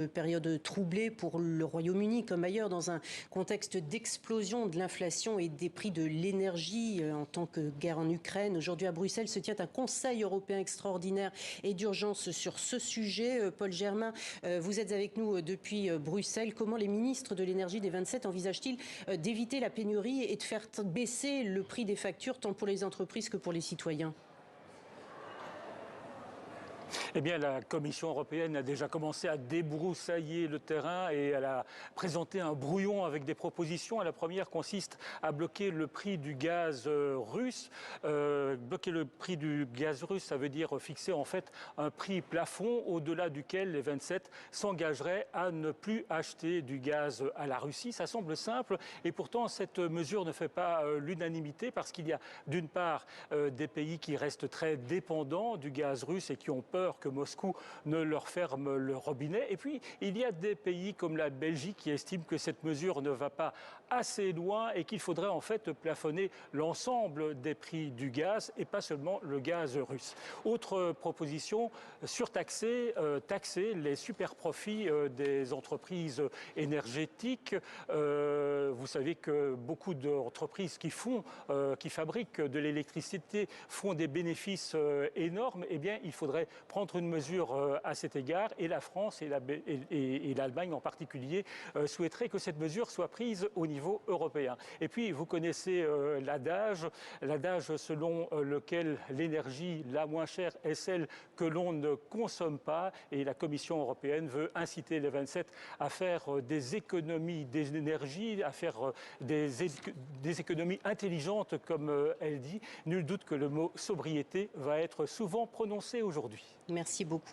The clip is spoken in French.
Période troublée pour le Royaume-Uni comme ailleurs dans un contexte d'explosion de l'inflation et des prix de l'énergie en tant que guerre en Ukraine. Aujourd'hui à Bruxelles se tient un Conseil européen extraordinaire et d'urgence sur ce sujet. Paul Germain, vous êtes avec nous depuis Bruxelles. Comment les ministres de l'énergie des 27 envisagent-ils d'éviter la pénurie et de faire baisser le prix des factures tant pour les entreprises que pour les citoyens ? Eh bien, la Commission européenne a déjà commencé à débroussailler le terrain et elle a présenté un brouillon avec des propositions. La première consiste à bloquer le prix du gaz russe. Bloquer le prix du gaz russe, ça veut dire fixer en fait un prix plafond au-delà duquel les 27 s'engageraient à ne plus acheter du gaz à la Russie. Ça semble simple et pourtant cette mesure ne fait pas l'unanimité parce qu'il y a d'une part des pays qui restent très dépendants du gaz russe et qui ont peur que Moscou ne leur ferme le robinet. Et puis, il y a des pays comme la Belgique qui estiment que cette mesure ne va pas assez loin et qu'il faudrait en fait plafonner l'ensemble des prix du gaz et pas seulement le gaz russe. Autre proposition, surtaxer, taxer les super profits des entreprises énergétiques. Vous savez que beaucoup d'entreprises qui fabriquent de l'électricité font des bénéfices énormes. Eh bien, il faudrait prendre une mesure à cet égard et la France et l'Allemagne en particulier souhaiteraient que cette mesure soit prise au niveau européen. Et puis vous connaissez l'adage selon lequel l'énergie la moins chère est celle que l'on ne consomme pas et la Commission européenne veut inciter les 27 à faire des économies d'énergie, à faire des économies intelligentes comme elle dit. Nul doute que le mot sobriété va être souvent prononcé aujourd'hui. Merci beaucoup.